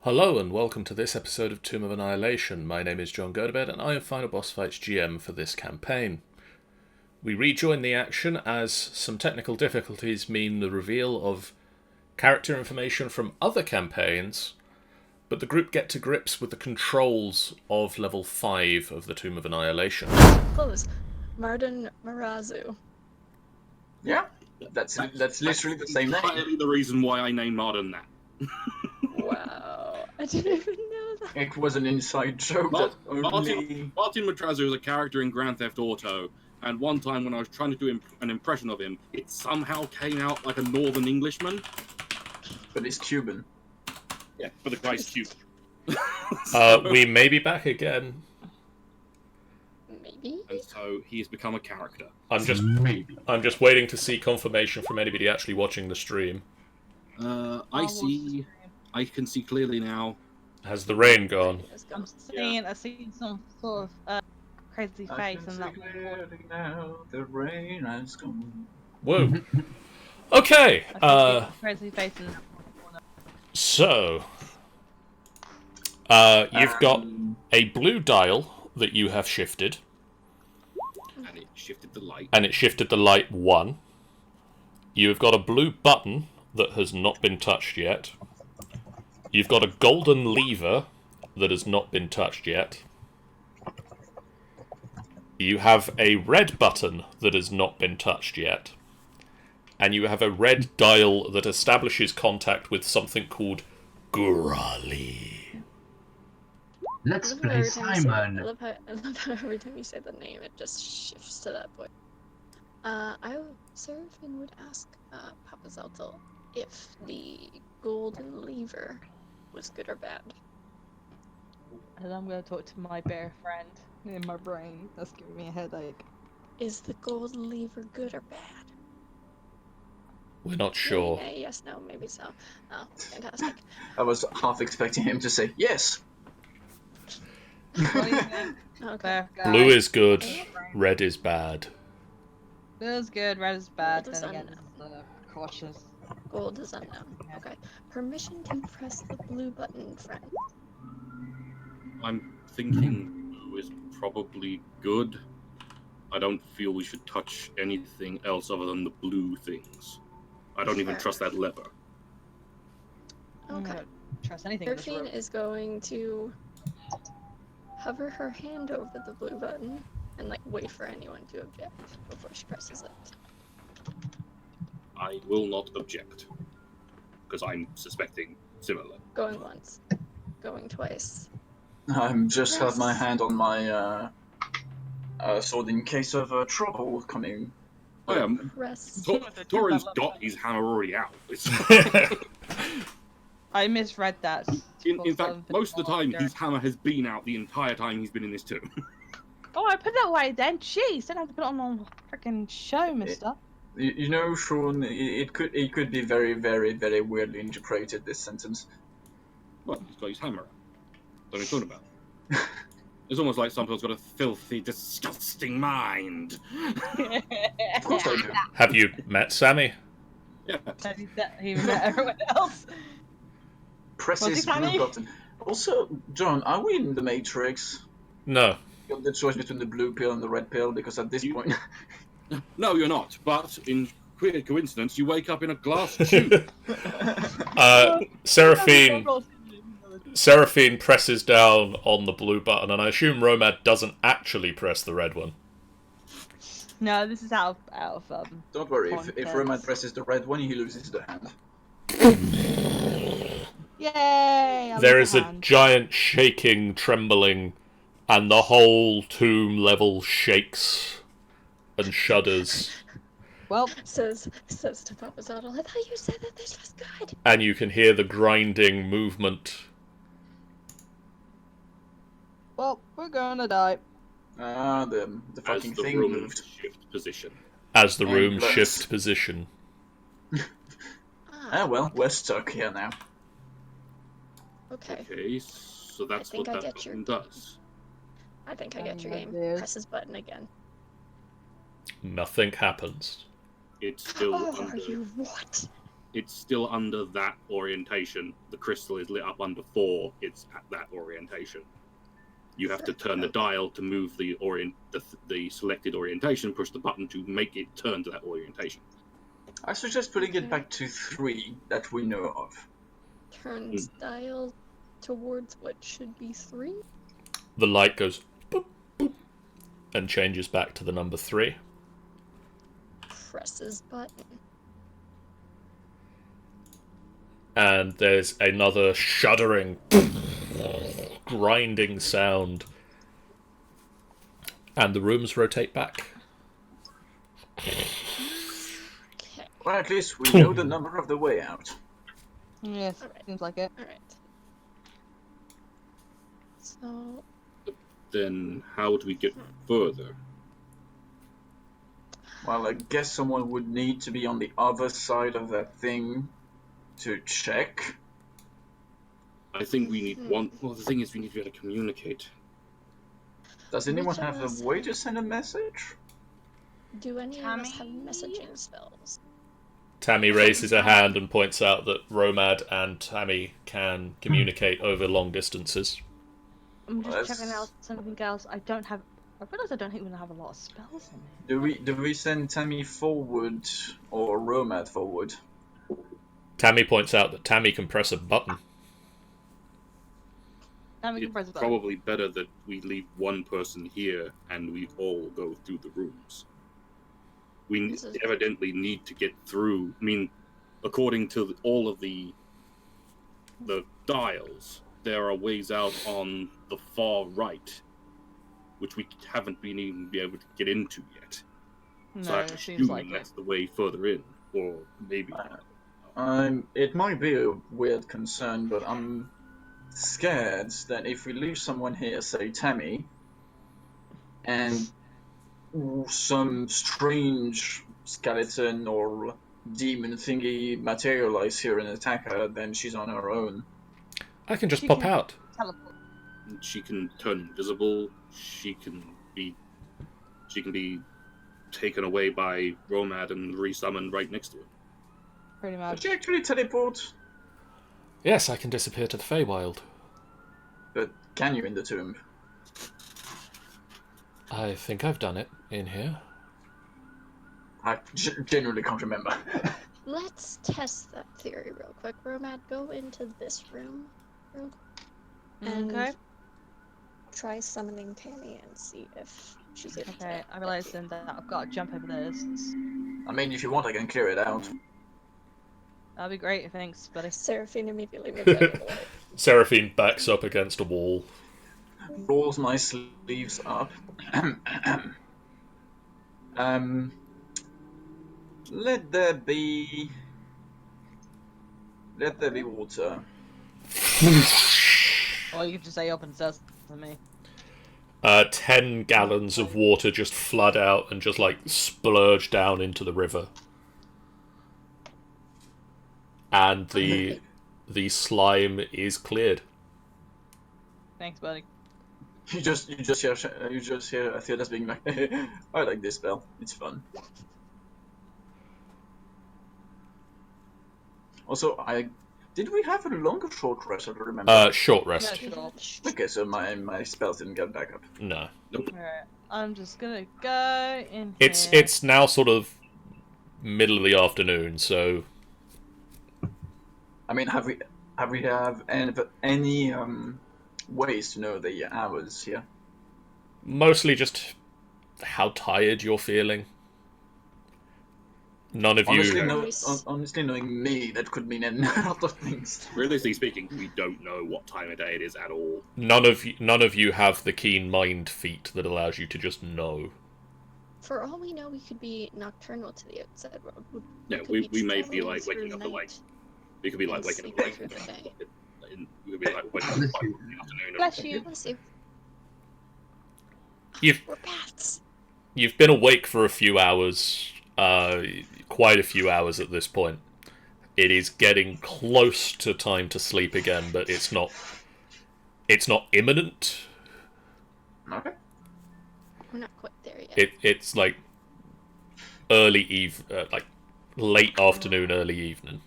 Hello and welcome to this episode of Tomb of Annihilation. My name is John Gerdebed and I am Final Boss Fights GM for this campaign. We rejoin the action as some technical difficulties mean the reveal of character information from other campaigns, but the group get to grips with the controls of level 5 of the Tomb of Annihilation. Close. Marhden Mahrazoo. Yeah, that's literally the same name. Entirely the reason why I named Marhden that. Wow, I didn't even know that. It was an inside joke that only... Marhden Mahrazoo is a character in Grand Theft Auto, and one time when I was trying to do an impression of him, it somehow came out like a Northern Englishman. But it's Cuban. Yeah, but the guy's Cuban. We may be back again. Maybe? And so he has become a character. I'm just waiting to see confirmation from anybody actually watching the stream. I can see clearly now. Has the rain gone? I see some sort of crazy face and that. Now the rain has gone. Whoa. Okay. Crazy face and So, you've got a blue dial that you have shifted, And it shifted the light. and it shifted the light 1. You've got a blue button that has not been touched yet. You've got a golden lever that has not been touched yet. You have a red button that has not been touched yet. And you have a red dial that establishes contact with something called Gurali. Let's I love play how every time you say- Simon. I love how every time you say the name, it just shifts to that point. Seraphine would ask Papa Zeltel if the golden lever was good or bad. and I'm gonna talk to my bear friend in my brain. That's giving me a headache. Is the golden lever good or bad? We're not sure. Yeah, yes, no, maybe so. Oh, fantastic. I was half expecting him to say yes. What do you think, Okay. bear guy? Blue is good, red is bad. Blue is good, red is bad. Gold is Then again, unknown. it's cautious. Gold is unknown. Okay. Permission to press the blue button, friend. I'm thinking blue is probably good. I don't feel we should touch anything else other than the blue things. I don't even Fair. trust that lever. I'm Okay. gonna trust anything in this Seraphine room. is going to hover her hand over the blue button and like wait for anyone to object before she presses it. I will not object. Because I'm suspecting similar. Going once, going twice. I'm just have my hand on my sword in case of trouble coming. Oh yeah, Press. Torin's got his hammer already out. I misread that. In fact, most of the time, his hammer has been out the entire time he's been in this tomb. Oh, I put it away then. Jeez, don't have to put it on a freaking show, mister. You know, Sean, it could be very, very, very weirdly interpreted, this sentence. Well, he's got his hammer out. What are you talking about? It's almost like someone's got a filthy, disgusting mind. Of course I do. Have you met Sammy? Yeah. He met everyone else. Press Was this it funny? blue button. Also, John, are we in the Matrix? No. You got the choice between the blue pill and the red pill, because at this point... No, you're not. But in weird coincidence, you wake up in a glass tube. Seraphine presses down on the blue button, and I assume Romad doesn't actually press the red one. No, this is out of Don't worry, if Context. Roman presses the red one, he loses the hand. Yay! There is a giant shaking, trembling, and the whole tomb level shakes and shudders. Well, Says to Papa Zeltel, I thought you said that this was good. And you can hear the grinding movement. we're gonna die. The As fucking the thing room moved. shift position. As the room Endless. shifts position. Ah, well, we're stuck here now. Okay. Okay, so that's think what I that get your- button does. I think I get your game. Yes. Press his button again. Nothing happens. It's still Oh, under... are you what? it's still under that orientation. The crystal is lit up under 4. It's at that orientation. You have to turn the dial to move the selected orientation, push the button to make it turn to that orientation. I suggest putting it back to 3 that we know of. Turns dial towards what should be 3? The light goes boop, boop, and changes back to the number 3. Presses button. And there's another shuddering, grinding sound. And the rooms rotate back. Okay. Well, at least we know the number of the way out. Yes, Alright. seems like it. Alright. So, Then how do we get further? Well, I guess someone would need to be on the other side of that thing to check. I think we need one. Well, the thing is, we need to be able to communicate. Does anyone Which of have us a way to send a message? do any of us have Tammy? messaging spells? Tammy raises her hand and points out that Romad and Tammy can communicate over long distances. I'm just Well, checking out something else. I realize I don't even have a lot of spells in me. Do we send Tammy forward or Romad forward? Tammy points out that Tammy can press a button. Now we can It's press a button. probably better that we leave one person here and we all go through the rooms. We This is- evidently need to get through. I mean, according to all of the dials, there are ways out on the far right, which we haven't been even be able to get into yet. No, So I'm it seems assuming like it. that's the way further in, or maybe. It might be a weird concern, but I'm scared that if we leave someone here, say Tammy, and some strange skeleton or demon thingy materialize here and attack her, then she's on her own. I can just She pop can- out. Teleport. She can turn invisible. She can be taken away by Romad and resummoned right next to her. Pretty Did much. she actually teleport? Yes, I can disappear to the Feywild. But can you in the tomb? I think I've done it in here. I genuinely can't remember. Let's test that theory real quick. Romad, go into this room real quick and Okay. try summoning Tammy and see if she's able to. Okay, I realise then that I've got to jump over this. I mean, if you want, I can clear it out. That'd be great, thanks, buddy. Seraphine immediately moved out of the way. Seraphine backs up against a wall. Rolls my sleeves up. Let there be water. Or you can just say open sesame. 10 gallons of water just flood out and just like splurge down into the river. And the slime is cleared. Thanks, buddy. You just hear Theodas being like, I like this spell. It's fun. Also, did we have a long or short rest? I don't remember. Short rest. Yeah, sure. Okay, so my spells didn't get back up. No. Alright, I'm just gonna go in It's here. it's now sort of middle of the afternoon, so I mean, have we any ways to know the hours here? mostly just how tired you're feeling. None of Honestly, you honestly, knowing me, that could mean a lot of things. Realistically speaking, we don't know what time of day it is at all. none of you have the keen mind feat that allows you to just know. For all we know, we could be nocturnal to the outside world. Yeah, could we may be traveling like waking through up at like night. we could be like and waking up sleeping like through the day. we could be like waking up at 5 in the afternoon. Bless you. Bless you. We're bats. You've been awake for a few hours, quite a few hours at this point. It is getting close to time to sleep again, but it's not imminent. Okay. We're not quite there yet. It's like like late afternoon, early evening.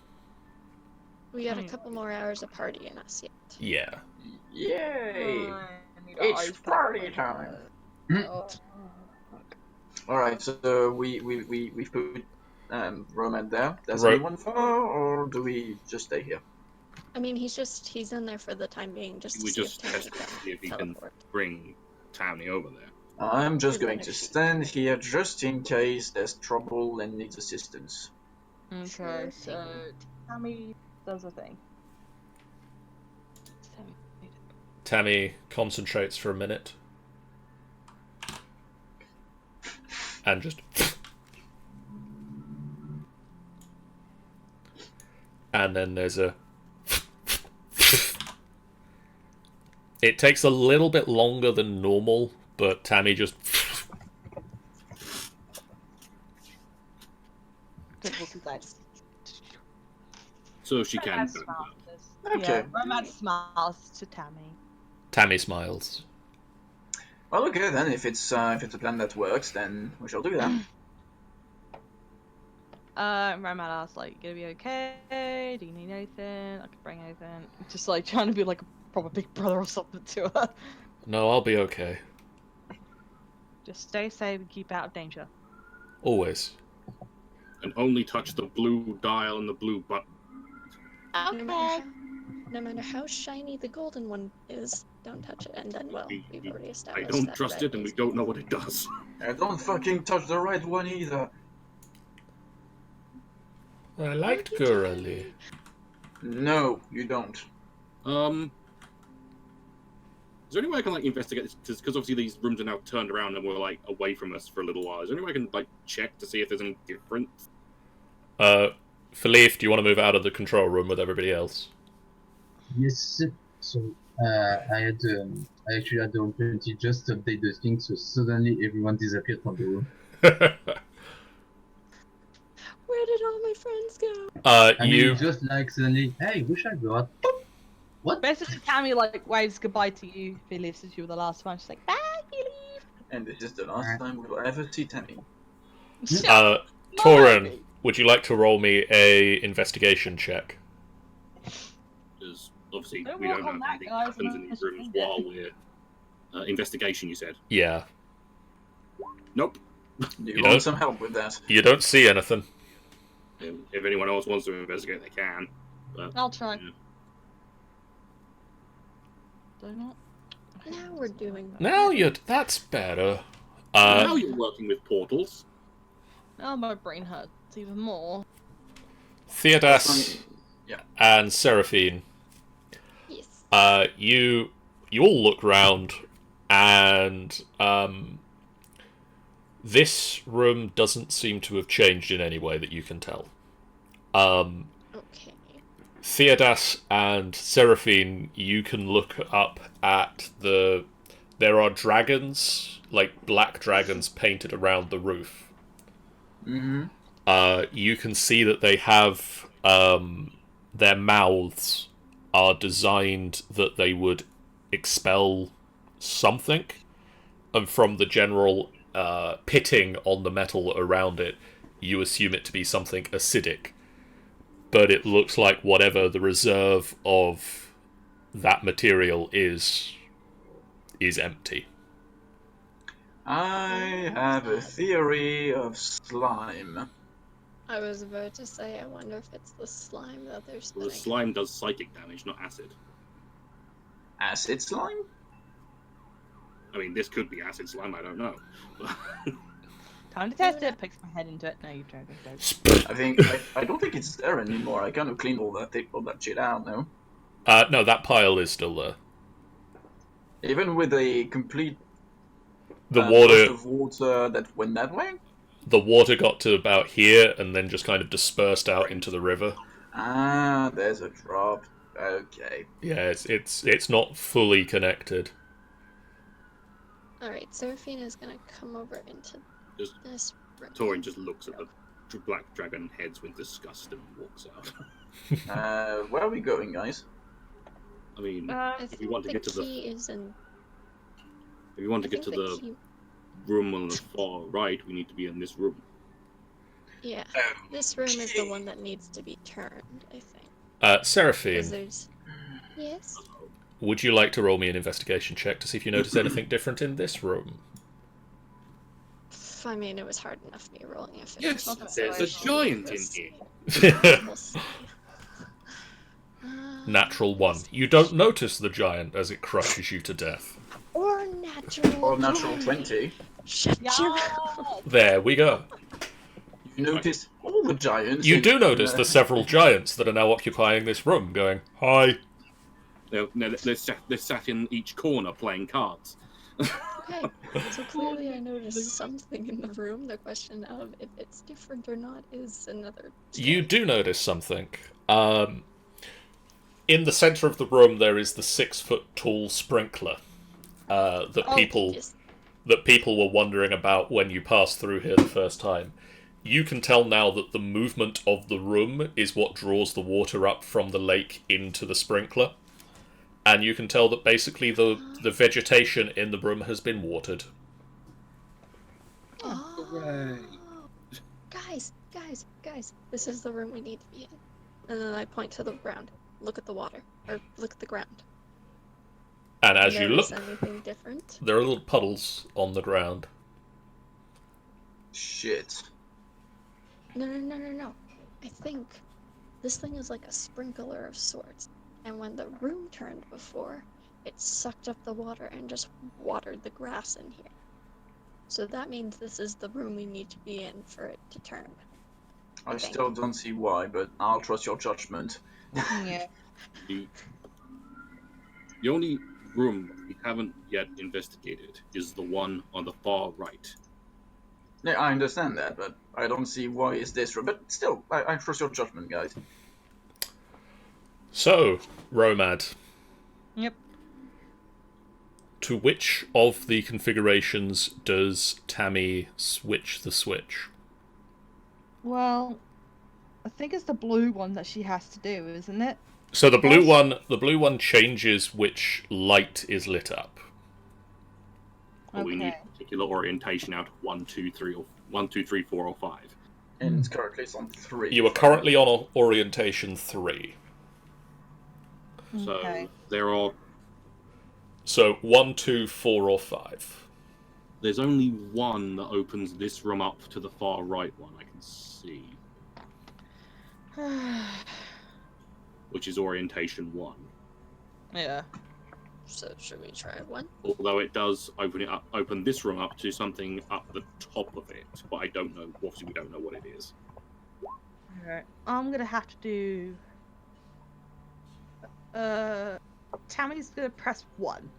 We got a couple more hours of partying us yet. Yeah. Yay! I need It's ice pack party on my time. butt. Oh, fuck. Alright, so we put Roman there. Does Ro- anyone follow, or do we just stay here? I mean, he's in there for the time being, just to We see just if Tammy test to can see if he can teleport. bring Tammy over there. I'm just Even going if to she- stand here just in case there's trouble and needs assistance. Okay, Sure so Tammy does a thing. Tammy concentrates for a minute. And just... And then there's a... It takes a little bit longer than normal, but Tammy just... Difficulty dice. So she can. Romance smiles. Okay. Yeah, Romance smiles to Tammy. Tammy smiles. Well, okay then. If it's a plan that works, then we shall do that. Romance asks, like, gonna be okay? Do you need anything? I can bring anything. Just like trying to be like a proper big brother or something to her. No, I'll be okay. Just stay safe and keep out of danger. Always. And only touch the blue dial and the blue button. No matter how shiny the golden one is, don't touch it. And then, well, we've already I established don't that trust red it, and we is- don't know what it does. I don't fucking touch the right one either. I liked Gurali. No, you don't. Is there any way I can like investigate this? Because obviously these rooms are now turned around and we're like away from us for a little while. Is there any way I can like check to see if there's any difference? Philippe, do you want to move out of the control room with everybody else? Yes. So I actually had the opportunity just to update the thing, so suddenly everyone disappeared from the room. Where did all my friends go? I you... mean, just like suddenly, hey, we should go out. What? Basically, Tammy like waves goodbye to you, Philip, since you were the last one. She's like, bye, Philip. And this is the last time we'll ever see Tammy. Torin, would you like to roll me a investigation check? Because obviously Don't we walk don't on know that, anything guys, happens in these unless rooms you while we're investigation. You said Yeah. nope. Do you You want don't? some help with that? You don't see anything. If anyone else wants to investigate, they can. But I'll try. Yeah. Do I not? Now we're doing that. Now that's better. Now you're working with portals. Now my brain hurts even more. Theodas Yeah. and Seraphine, Yes. you all look round, and this room doesn't seem to have changed in any way that you can tell. Okay. Theodas and Seraphine, you can look up at there are dragons, like black dragons, painted around the roof. Mm-hmm. You can see that they have their mouths are designed that they would expel something, and from the general pitting on the metal around it, you assume it to be something acidic. But it looks like whatever the reserve of that material is empty. I have a theory of slime. I was about to say, I wonder if it's the slime that they're Well, spinning. the slime does psychic damage, not acid. Acid slime? I mean, this could be acid slime. I don't know. Time to test it. Pokes my head into it. No, you don't. I think I don't think it's there anymore. I kind of cleaned all that shit out now. No, that pile is still there. Even with a complete The burst of water that went that way. the water got to about here and then just kind of dispersed out into the river. Ah, there's a drop. Okay. Yeah, it's not fully connected. Alright, Seraphina's gonna come over into Just this room. Torin just looks at the black dragon heads with disgust and walks out. Where are we going, guys? I mean, I if think you want to the get to key is in... if you want to I get to think the key... room on the far right, we need to be in this room. Yeah, this room is the one that needs to be turned, I think. Seraphine, Lizards. Yes. would you like to roll me an investigation check to see if you notice anything different in this room? I mean, it was hard enough me rolling a 50. Yes, Not that there's a much. giant in We'll here. We'll see. Natural 1. You don't notice the giant as it crushes you to death. Or natural. Or natural 20. Shut your Yeah. There we go. You notice all the giants. You in- do notice the several giants that are now occupying this room, going, hi. They're sat in each corner playing cards. Okay, so clearly I noticed something in the room. The question of if it's different or not is another. You do notice something. In the centre of the room, there is the 6-foot-tall sprinkler that Oh, people yes. were wondering about when you passed through here the first time. You can tell now that the movement of the room is what draws the water up from the lake into the sprinkler. And you can tell that basically the vegetation in the room has been watered. Oh. Guys, this is the room we need to be in. And then I point to the ground. Look at the water, or look at the ground. And as you Notice look, anything different? there are little puddles on the ground. Shit. No. I think this thing is like a sprinkler of sorts. And when the room turned before, it sucked up the water and just watered the grass in here. So that means this is the room we need to be in for it to turn. I still don't see why, but I'll trust your judgment. Yeah. The only room we haven't yet investigated is the one on the far right. Yeah, I understand that, but I don't see why it's this room. But still, I trust your judgment, guys. So, Romad, Yep. to which of the configurations does Tammy switch the switch? Well, I think it's the blue one that she has to do, isn't it? So the blue one changes which light is lit up. But we need Okay. a particular orientation out of 1, 2, 3, 4, or 5. And currently it's on 3. You are currently on orientation 3. So Okay. there are. So 1, 2, 4, or 5. There's only one that opens this room up to the far right one I can see, which is orientation 1. Yeah. So should we try one? Although it does open this room up to something up the top of it, but I don't know. Obviously, we don't know what it is. Alright. I'm gonna have to do. Tammy's gonna press 1.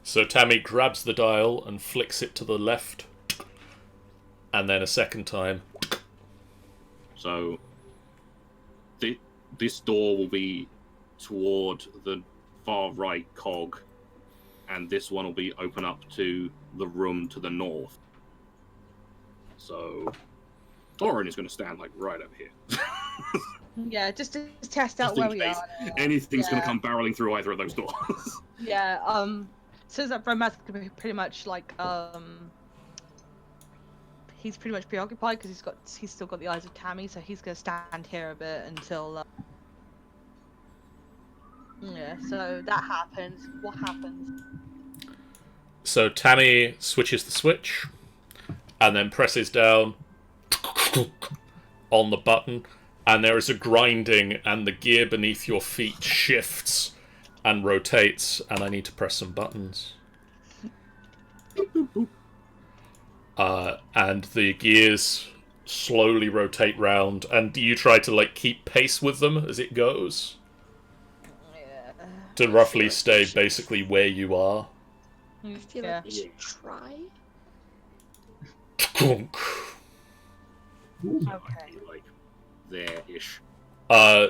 So Tammy grabs the dial and flicks it to the left, and then a second time. So this door will be toward the far right cog, and this one will be open up to the room to the north. So Thorin is going to stand like right over here. Yeah, just to test out Just in where we case are. anything's going Yeah. to come barreling through either of those doors. Yeah, so that Bromad's gonna be pretty much like, he's pretty much preoccupied because he's still got the eyes of Tammy, so he's gonna stand here a bit until, yeah, so that happens. What happens? So Tammy switches the switch, and then presses down on the button, and there is a grinding, and the gear beneath your feet shifts and rotates, and I need to press some buttons. And the gears slowly rotate round, and do you try to like keep pace with them as it goes? Yeah. To roughly stay basically where you are? I feel Yeah. like we should try. Clunk. Okay. Like there-ish.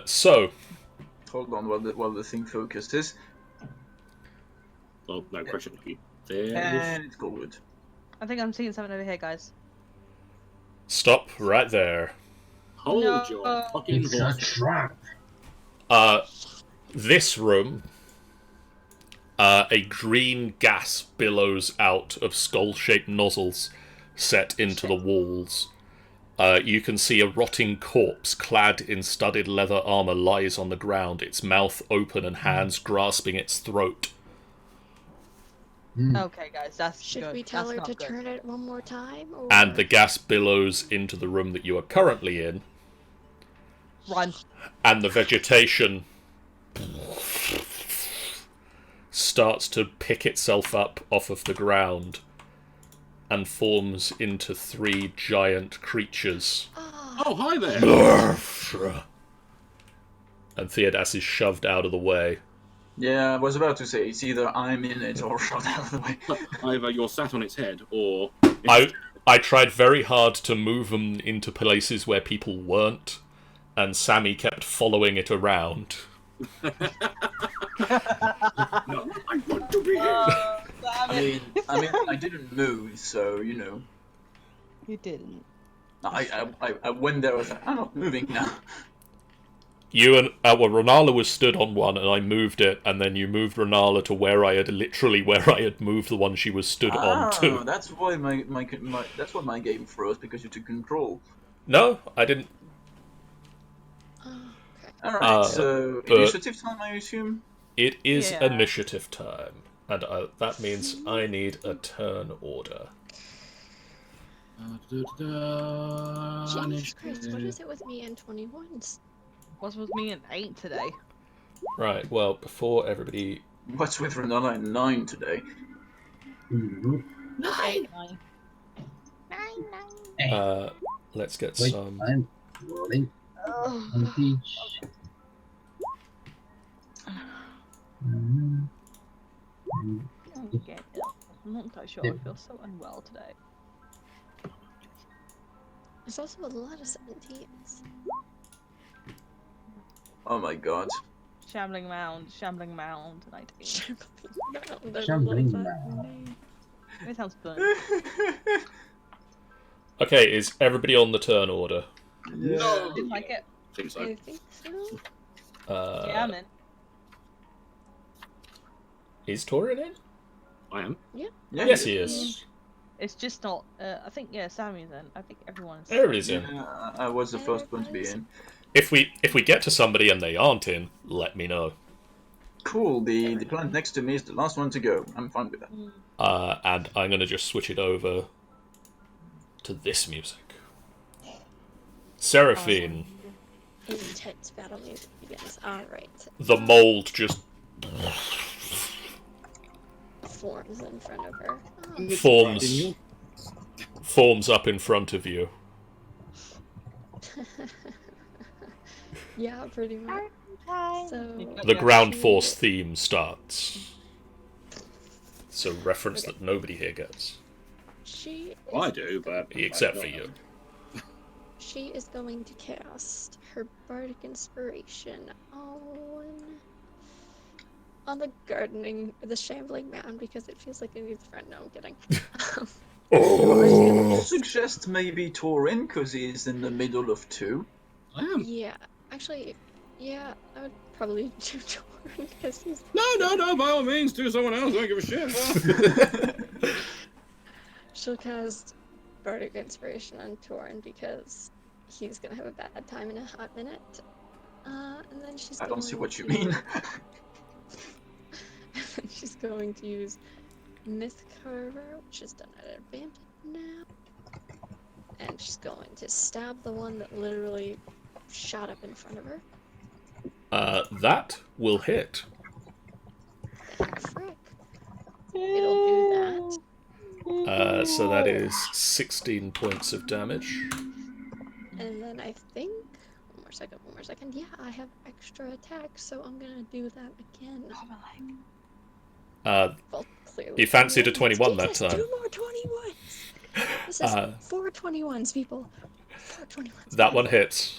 So, Hold on while the thing focuses. Well, no question. There-ish. And it's good. I think I'm seeing something over here, guys. stop right there. Hold No. your fucking It's a horse. trap. This room, a green gas billows out of skull-shaped nozzles set into the walls. You can see a rotting corpse clad in studded leather armor lies on the ground, its mouth open and hands grasping its throat. Okay, guys, that's Should good. we tell That's her not to good. turn it one more time? Or... And the gas billows into the room that you are currently in, Run. and the vegetation starts to pick itself up off of the ground and forms into 3 giant creatures. Oh, hi there. And Theodas is shoved out of the way. Yeah, I was about to say, it's either I'm in it or shot out of the way. Either you're sat on its head, or I tried very hard to move them into places where people weren't, and Sammy kept following it around. no, I want to be here. I mean, I didn't move, so you know. You didn't. I went there. I was like, I'm not moving now. You and Renala was stood on one, and I moved it, and then you moved Renala to where I had moved the one she was stood on to. That's why that's what my game froze, because you took control. No, I didn't. Okay. All right, so initiative time, I assume. It is Yeah. initiative time, and that means I need a turn order. Jesus Christ, what is it with me and 21s? What's with me and 8 today? Right. Well, before everybody, What's with Renala and 9 today? Mhm. 9. let's get Wait, some. I'm rolling on each. Mhm. I'm not quite sure. I feel so unwell today. There's also a lot of 17s. Oh my god. Shambling mound, 19. Shambling mound. It sounds fun. Okay, is everybody on the turn order? No. Didn't like it. I think so. I think so. Yeah, I'm in. Is Torin in? I am. Yeah, Yes, he is. It's just not. I think Sammy's in. I think everyone's. Everybody's in. Yeah, I was the first one to be in. If we get to somebody and they aren't in, let me know. Cool. The plant next to me is the last one to go. I'm fine with that. And I'm gonna just switch it over to this music. Seraphine, Intense battle music begins. Alright. the mold just Forms in front of her. forms up in front of you. Yeah, pretty much. So The ground force theme starts. It's a reference that nobody here gets, she Well, I is, do, but except for you. she is going to cast her bardic inspiration on the shambling mound, because it feels like it needs a friend. No, I'm kidding. I suggest maybe Torin, because he's in the middle of 2. I am. Yeah, actually, yeah, I would probably do Torin, because he's... No, by all means, do someone else. I don't give a shit. She'll cast bardic inspiration on Torin, because he's gonna have a bad time in a hot minute. And then she's I don't see what you to- mean. She's going to use Myth Carver, which is done at advantage now. And she's going to stab the one that literally shot up in front of her. That will hit. Frick. It'll do that. So that is 16 points of damage. And then I think... One more second. Yeah, I have extra attack, so I'm gonna do that again. Well, clearly. You fancied a 21 that Jesus, time. 2 more 21s! This is 4 21s, people. 4 21s. That one hits.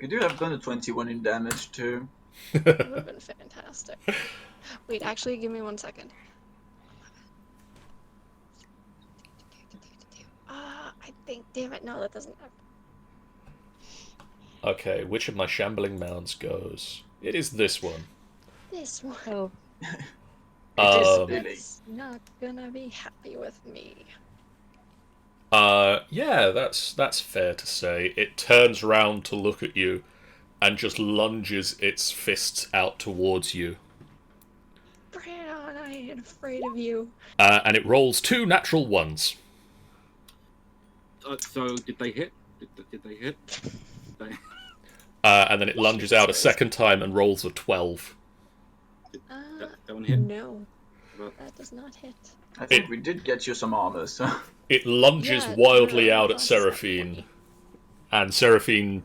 You do have done a 21 in damage too. That would have been fantastic. Wait, actually, give me 1 second. I think, damn it, no, that doesn't have... Okay, which of my shambling mounds goes? It is this one. This one. Oh, It is Billy. It's not gonna be happy with me. Yeah, that's fair to say. It turns round to look at you and just lunges its fists out towards you. Brown, I ain't afraid of you. And it rolls 2 natural ones. So did they hit? Did they hit? And then it lunges out a second time and rolls a 12. That one hit? No, that does not hit. I think we did get you some armor, so... It lunges Yeah, wildly you're out at plus Seraphine, and Seraphine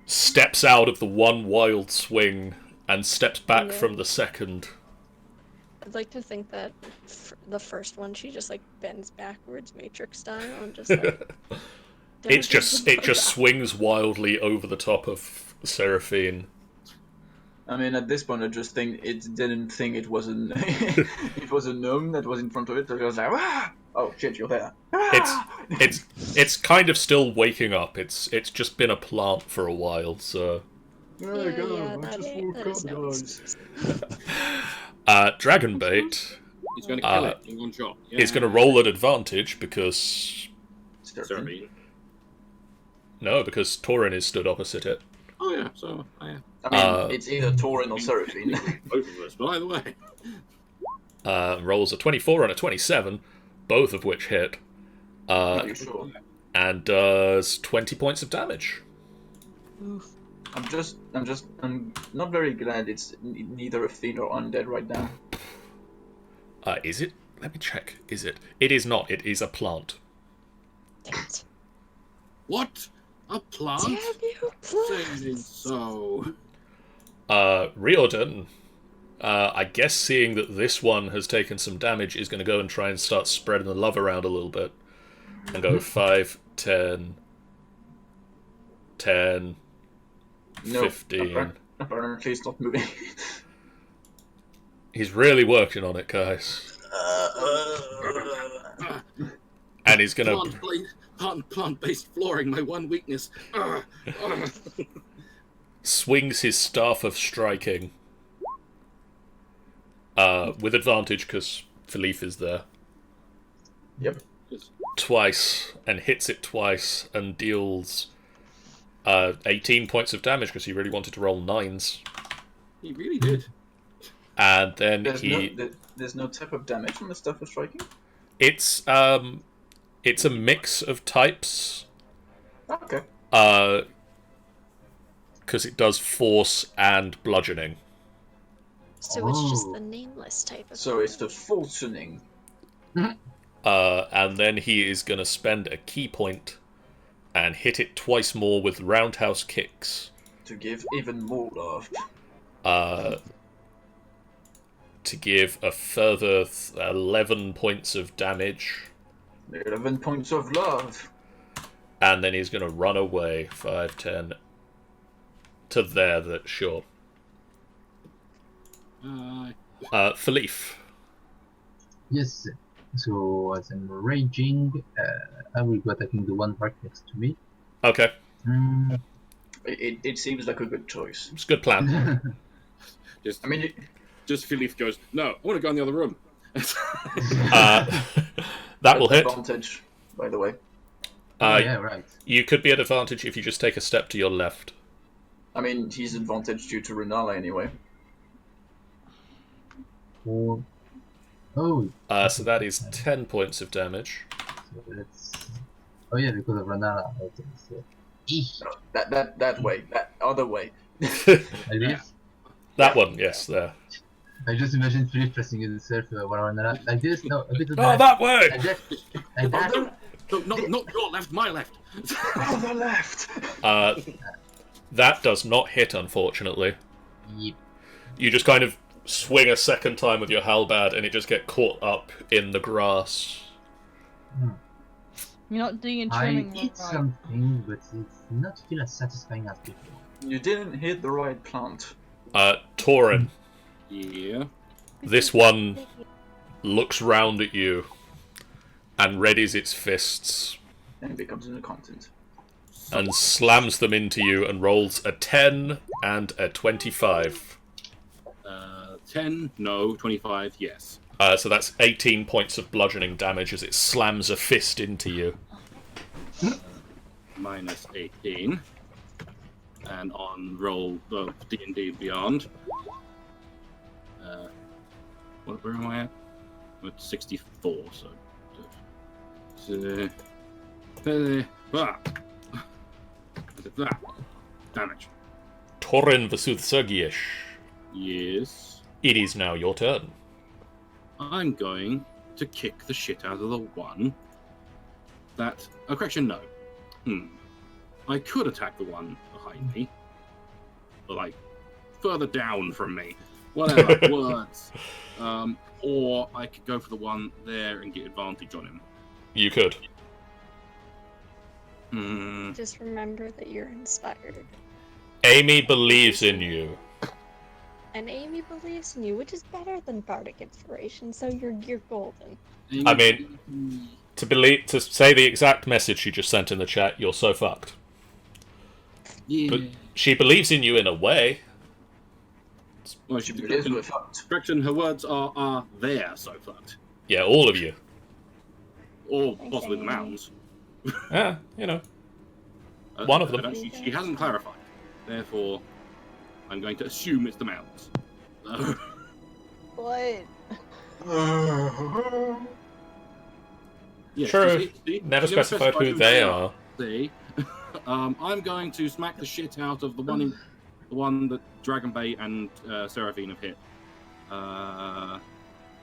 steps out of the one wild swing and steps back Yeah. from the second. I'd like to think that the first one, she just like bends backwards, Matrix style, and just like. It just swings wildly over the top of Seraphine. I mean, at this point, I just think it didn't think it was an it was a gnome that was in front of it. So it was like, ah! Oh shit, you're there. Ah! It's kind of still waking up. It's just been a plant for a while, so. There you go. I that just ain't- woke that is up, no guys. excuse. Dragonbait He's going to kill it in one shot. is going to roll at advantage because Seraphine. because Torin is stood opposite it. Oh yeah, so yeah. I mean, it's either Torin or Seraphine. Both of us, but either way. Rolls a 24 and a 27, both of which hit, Are you sure? and does 20 points of damage. Oof. I'm not very glad it's neither a fiend or undead right now. Is it? Let me check. Is it? It is not. It is a plant. Damn it. What? A plant? Damn you, Saying plants. so. Riordan, I guess seeing that this one has taken some damage, is going to go and try and start spreading the love around a little bit. And go 5, 10, 10, No, 15. apparently it's not moving. He's really working on it, guys. And he's going to... Plant-based flooring, my one weakness. swings his staff of striking. With advantage, because Philippe is there. Yep. Twice, and hits it twice, and deals 18 points of damage, because he really wanted to roll 9s. He really did. And then There's no type of damage on the stuff of striking? It's a mix of types. Okay. Because it does force and bludgeoning. So it's just the nameless type of. So it's the fortuning. And then he is going to spend a key point and hit it twice more with roundhouse kicks. To give even more love. To give a further 11 points of damage. 11 points of love. And then he's going to run away. 5, 10. To there, that's sure. Philippe. Yes. So as I'm raging, I will go attacking the one right next to me. Okay. It seems like a good choice. It's a good plan. Just Philippe goes, no, I want to go in the other room. That will hit. Advantage, by the way. Yeah, right. You could be at advantage if you just take a step to your left. I mean, he's advantage due to Renala anyway. Oh. So that is 10 points of damage. So that's... Oh yeah, because of Ranara. Okay, so... Eesh. No, that way. That other way. Like this? That one, yes, there. I just imagine Philip pressing himself while Ranara. Like this? No, a bit of Oh, that way! Like that? Like that? No, not your left, my left. Other left. That does not hit, unfortunately. Yep. You just kind of swing a second time with your halberd and it just get caught up in the grass. You're not doing I trimming did right. something, but it's not feel as satisfying as before. You didn't hit the right plant. Torin, Yeah. this one looks round at you and readies its fists And becomes an incontinent. and slams them into you and rolls a 10 and a 25. 10, no. 25, yes. So that's 18 points of bludgeoning damage as it slams a fist into you. Minus 18. And on roll of D&D Beyond. Where am I at? I'm at 64, so... Damage. Torin Vasudsagish. Yes. It is now your turn. I'm going to kick the shit out of the one that... Oh, correction, no. I could attack the one behind me. Or, like, further down from me. Whatever, words. Or I could go for the one there and get advantage on him. You could. Just remember that you're inspired. Amy believes in you. And Amy believes in you, which is better than bardic inspiration, so you're golden. I mean, to say the exact message she just sent in the chat, you're so fucked. Yeah. But she believes in you in a way. Well, We're fucked. correction, her words are there, so fucked. Yeah, all of you. Or possibly the mounds. Yeah, you know. One of them. She hasn't clarified. Therefore, I'm going to assume it's the mounds. What? Yeah, True. see, Never she specified who they are. See, I'm going to smack the shit out of the one that Dragonbait and Seraphine have hit.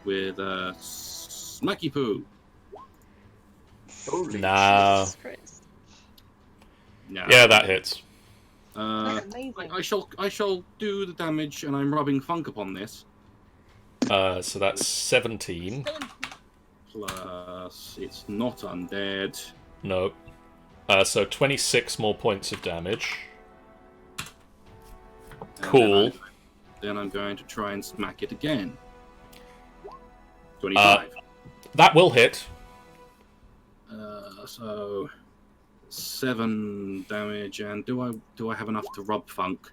With Smacky Poo. Holy Nah. Jesus Christ. No. Yeah, that hits. That's amazing. I shall do the damage, and I'm rubbing funk upon this. So that's 17. Plus, it's not undead. No. So 26 more points of damage. And Cool. Then I'm going to try and smack it again. 25. That will hit. So 7 damage, and do I have enough to rub funk?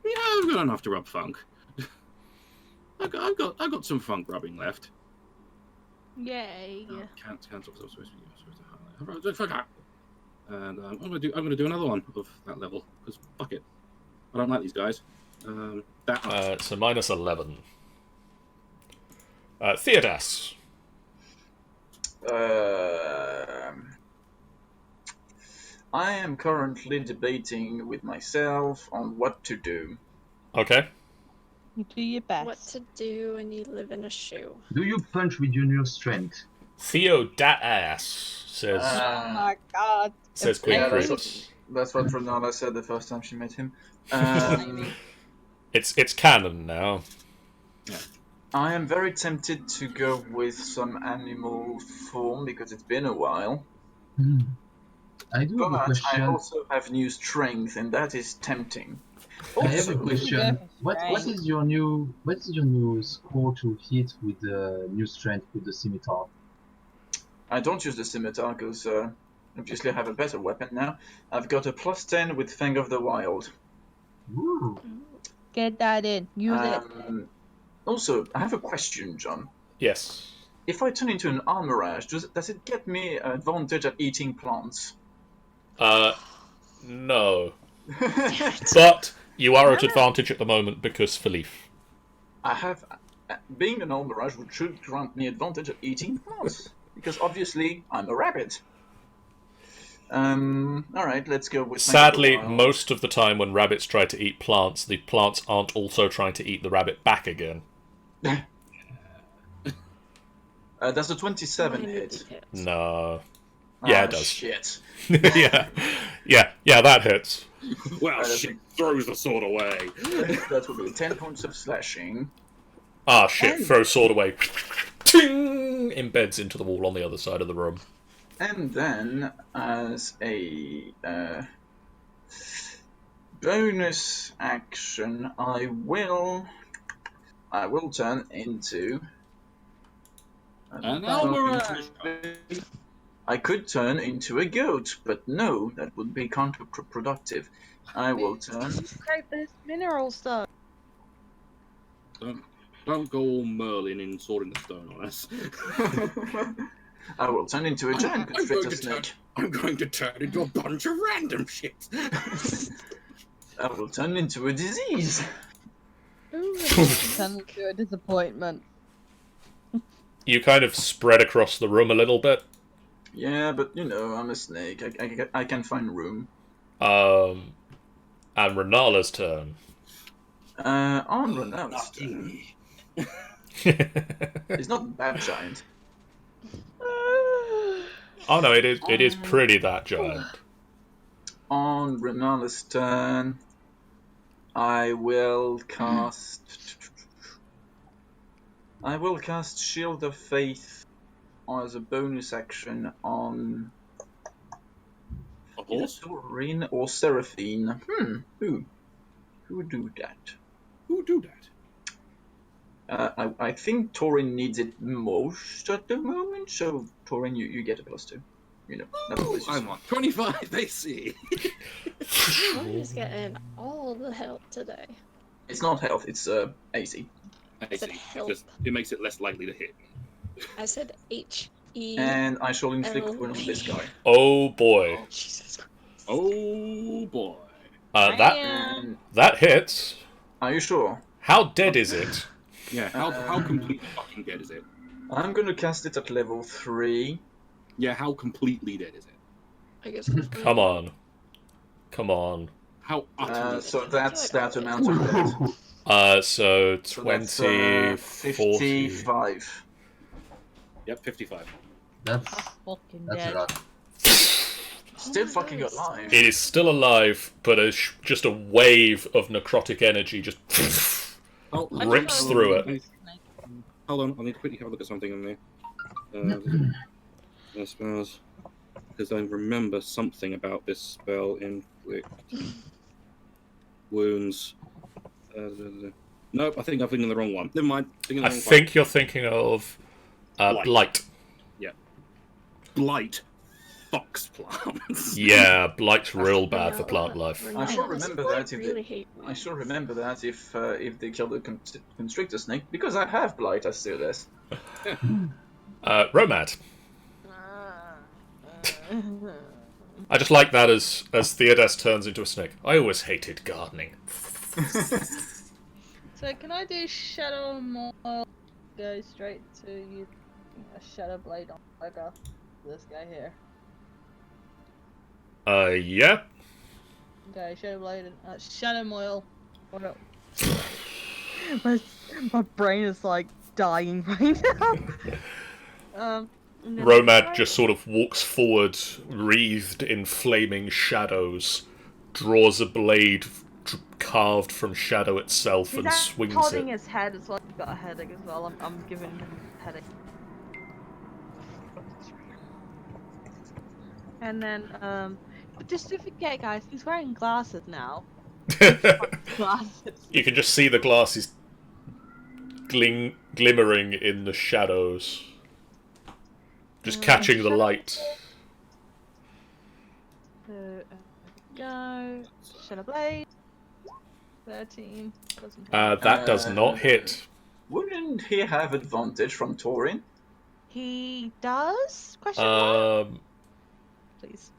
Yeah, I've got enough to rub funk. I've got some funk rubbing left. Yay. Cancel. And I'm gonna do another one of that level because fuck it, I don't like these guys. That much. So minus 11. Theodas. I am currently debating with myself on what to do. Okay. You do your best. What to do when you live in a shoe. Do you punch with your strength? Theodas says Oh my god. says It's Queen Yeah, Creeps. that's what Renala said the first time she met him. It's canon now. I am very tempted to go with some animal form because it's been a while. I do have a But I question. also have new strength, and that is tempting. I have a Also, question. What Strength. is your new score to hit with the new strength with the scimitar? I don't use the scimitar because obviously I have a better weapon now. I've got a +10 with Fang of the Wild. Ooh. Get that in. Use it. Also, I have a question, John. Yes. If I turn into an Almirage, does it get me advantage at eating plants? No. But you are at advantage at the moment because Philippe. I have... being an Almirage should grant me advantage at eating plants. Because obviously, I'm a rabbit. Alright, let's go with... Sadly, Fang of the Wild. most of the time when rabbits try to eat plants, the plants aren't also trying to eat the rabbit back again. Does the 27 Mine hit? hits. No. Yeah, it does. Shit. yeah, that hits. Well, shit, throws the sword away. That would be 10 points of slashing. Ah, shit, throw sword away. Ting! Embeds into the wall on the other side of the room. And then, as a bonus action, I will turn into An Almirage. I could turn into a goat, but no, that would be counterproductive. I will turn. Scrape this mineral stuff. Don't go all Merlin in Sword in the Stone on us. I will turn into a giant constrictor snake. I'm going to turn into a bunch of random shit. I will turn into a disease. Ooh, Turn into a disappointment. You kind of spread across the room a little bit. Yeah, but you know, I'm a snake. I can find room. And Renala's turn. On Ronald's turn. He's not that giant. Oh no, it is pretty that giant. On Renala's turn, I will cast Shield of Faith as a bonus action on A horse? Torin or Seraphine. Who would do that? Who do that? I think Torin needs it most at the moment, so Torin, you get a +2. You know, that's always just... I'm on 25 AC. Torin's getting all the help today. It's not health, it's AC. AC, help. because it makes it less likely to hit. I said H-E. And I shall inflict wound on this guy. Oh boy. Jesus Christ. Oh boy. That hits. Are you sure? How dead is it? Yeah, how completely fucking dead is it? I'm gonna cast it at level 3. Yeah, how completely dead is it? I guess. Come on. Come on. How utterly So dead? that's that amount of dead. So So 20, that's, 40. 55. Yep, 55. That's Fucking a dead. lot. Still fucking alive. It is still alive, but just a wave of necrotic energy just Oh, rips through it. Hold on, I need to quickly have a look at something in there. Spells. Because I remember something about this spell. Inflict wounds. Nope, I think I'm thinking of the wrong one. Never mind. I think you're thinking of Blight. Yeah. Blight. Fox plants. Yeah, Blight's real bad for plant life. I shall remember that if really they, hate I shall remember that if they kill the constrictor snake, because I have blight as still this. Romad. I just like that as Theodas turns into a snake. I always hated gardening. So can I do Shadow Maul? Go straight to you. A Shadow Blade on Tiger. This guy here. Yeah. Okay, Shadow Blade and Shadow Moil. My brain is like dying right now. Romad just sort of walks forward, wreathed in flaming shadows, draws a blade carved from shadow itself, and swings it. He's holding his head as well. He's got a headache as well. I'm giving him a headache. And then, but just to forget, guys, he's wearing glasses now. Glasses. You can just see the glasses glimmering in the shadows. Just catching the light. So, go. Shadow Blade. 13. That does not hit. Wouldn't he have advantage from Torin? He does? Question mark? Please.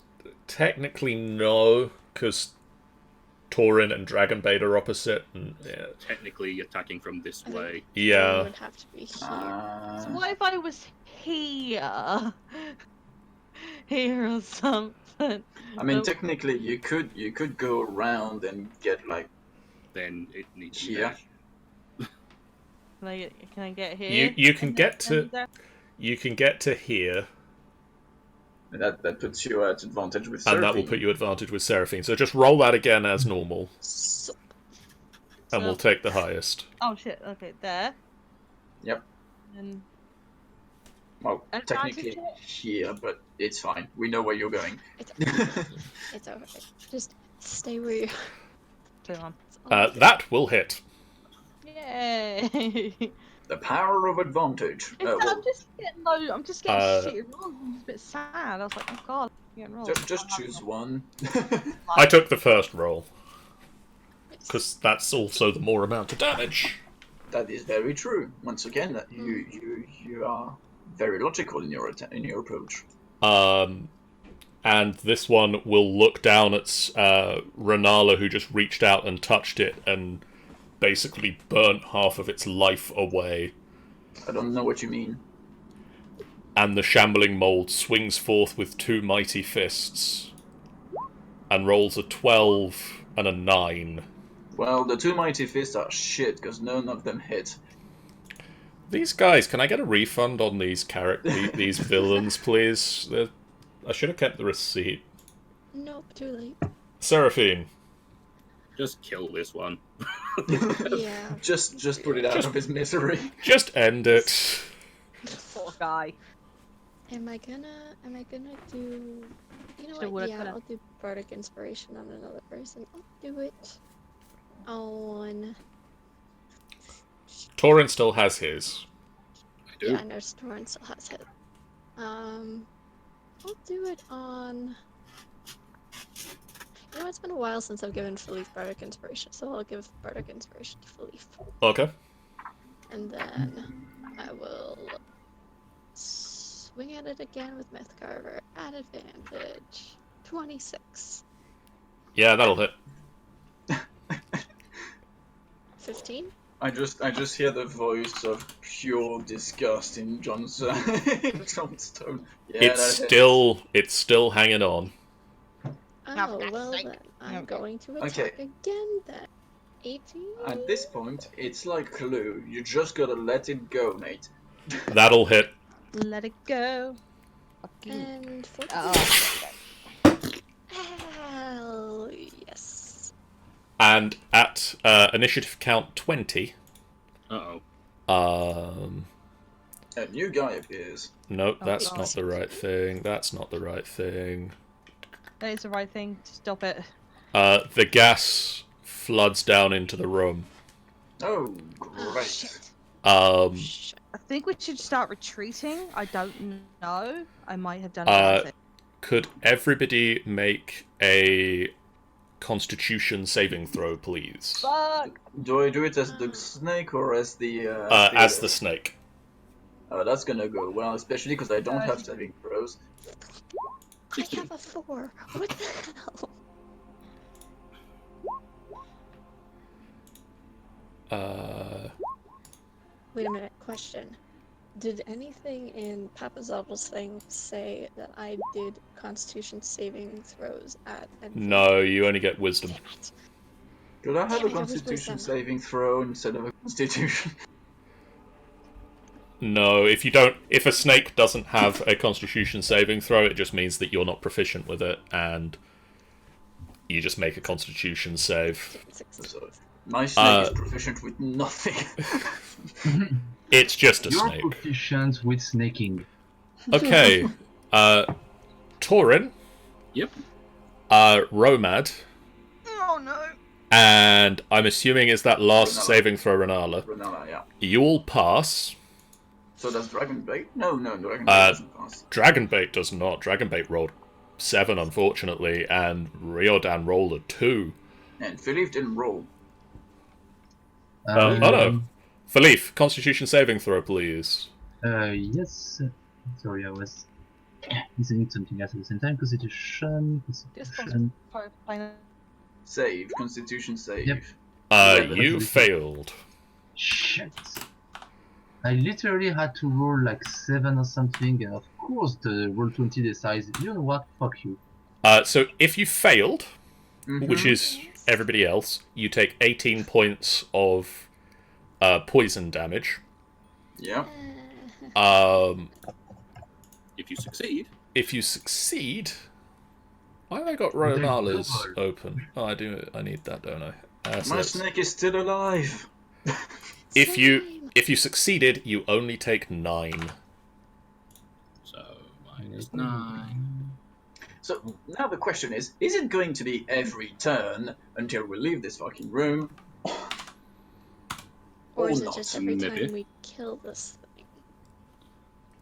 Technically no, because Torin and Dragonbait are opposite. And, yeah. Technically attacking from this way. Yeah. It would have to be here. So what if I was here? Here or something? I mean, technically, you could go around and get like Then it needs to here. Can I get here? You can get to there? you can get to here, That puts you at advantage with and that will Seraphine. put you advantage with Seraphine. So just roll that again as normal, So, and we'll take the highest. Oh shit, okay, there. Yep. And Well, Advantage technically check? here, but it's fine. We know where you're going. it's over. Just stay where you turn on. That will hit. Yay! The power of advantage. I'm just getting low. I'm just getting shit wrong. I'm just a bit sad. I was like, oh god, I'm getting wrong. Just choose one. I took the first roll because that's also the more amount of damage. That is very true. Once again, that you are very logical in your approach. And this one will look down at Renala, who just reached out and touched it and basically burnt half of its life away. I don't know what you mean. And the shambling mold swings forth with 2 mighty fists and rolls a 12 and a 9. Well, the 2 mighty fists are shit because none of them hit. These guys, can I get a refund on these these villains, please? I should have kept the receipt. Nope, too late. Seraphine. Just kill this one. Yeah. Just put it out of his misery. Just end it. Poor guy. Am I gonna do... You know Still what, would've, yeah, could've. I'll do Bardic Inspiration on another person. I'll do it on... Torin still has his. I do. Yeah, I know Storin still has his. I'll do it on... You know, it's been a while since I've given Philippe Bardic Inspiration, so I'll give Bardic Inspiration to Philippe. Okay. And then I will swing at it again with Mythcarver at advantage. 26. Yeah, that'll hit. 15? I just hear the voice of pure disgust in John's in John's tone. Yeah, It's still hanging on. Oh, well then, I'm going to attack again then. 18? At this point, it's like Clue. You just gotta let it go, mate. That'll hit. Let it go. Fucking. And 14. Oh, Hell yes. And at initiative count 20... Uh-oh. A new guy appears. Nope, Oh, that's God. not the right thing. That's not the right thing. that is the right thing. Stop it. The gas floods down into the room. Oh, Oh, great. shit. Shit. I think we should start retreating. I don't know. I might have done the right thing. Could everybody make a Constitution saving throw, please? Fuck! Do I do it as the snake or as the... As the snake. Oh, that's gonna go well, especially because I don't have saving throws. I have a 4. What the hell? Wait a minute, question. Did anything in Papa Zelda's thing say that I did Constitution saving throws at advantage? No, you only get wisdom. Damn it. Could I have Damn a it, I was Constitution wisdom. saving throw instead of a Constitution? No, if a snake doesn't have a Constitution saving throw, it just means that you're not proficient with it, and you just make a Constitution save. 16. So, my snake is proficient with nothing. It's just a You're snake. proficient with snaking. Okay, Torin, Yep. Romad, Oh no! and I'm assuming is that last Renala. saving throw, Renala. Renala, yeah. You all pass. So does Dragonbait? No, Dragonbait doesn't pass. Dragonbait does not. Dragonbait rolled 7, unfortunately, and Riordan rolled a 2. And Philippe didn't roll. Oh no. Philippe, Constitution saving throw, please. Yes. Sorry, I was listening to something else at the same time. Constitution. Save. Constitution save. Yep. You failed. Shit. I literally had to roll like 7 or something, and of course the roll 20 decides, you know what, fuck you. So if you failed, which is Yes. everybody else, you take 18 points of poison damage. Yeah. If you succeed, If you succeed... Why have I got They're Ronala's covered. open? Oh, I do. I need that, don't I? So My that's- snake is still alive. if Same. you succeeded, you only take 9. so -9. So now the question is it going to be every turn until we leave this fucking room? Or is it not, just every maybe. time we kill this thing?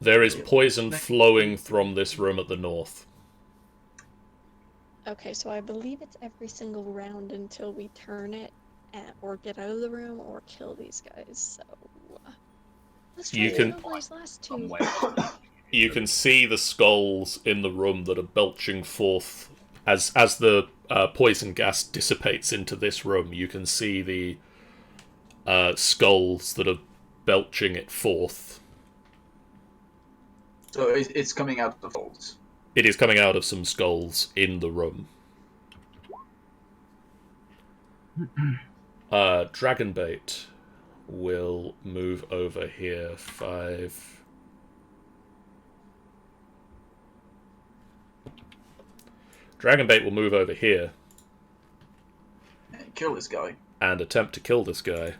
There is poison flowing from this room at the north. Okay, so I believe it's every single round until we turn it, or get out of the room or kill these guys. So let's try You to can- kill these last two. Somewhere. You can see the skulls in the room that are belching forth as the poison gas dissipates into this room. You can see the skulls that are belching it forth. So it's coming out of the vaults. It is coming out of some skulls in the room. Dragonbait will move over here 5. Dragonbait will move over here And kill this guy. and attempt to kill this guy.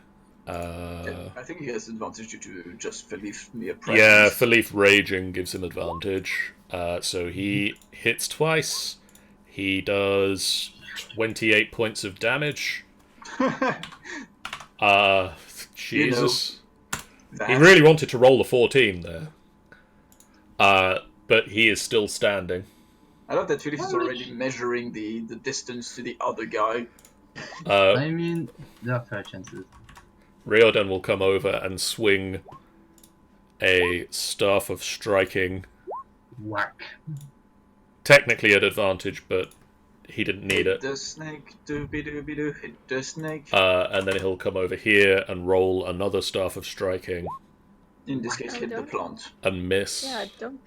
I think he has advantage due to just Philippe mere Yeah, presence. Philippe raging gives him advantage. So he hits twice. He does 28 points of damage. Jesus. He really wanted to roll a 14 there. But he is still standing. I love that Philippe is already measuring the distance to the other guy. I mean, there are fair chances. Riordan will come over and swing a Staff of Striking. Whack. Technically at advantage, but he didn't need it. Hit the snake, dooby-dooby-doo, hit the snake. And then he'll come over here and roll another Staff of Striking In this case, I hit the don't- plant. and miss. Yeah, don't.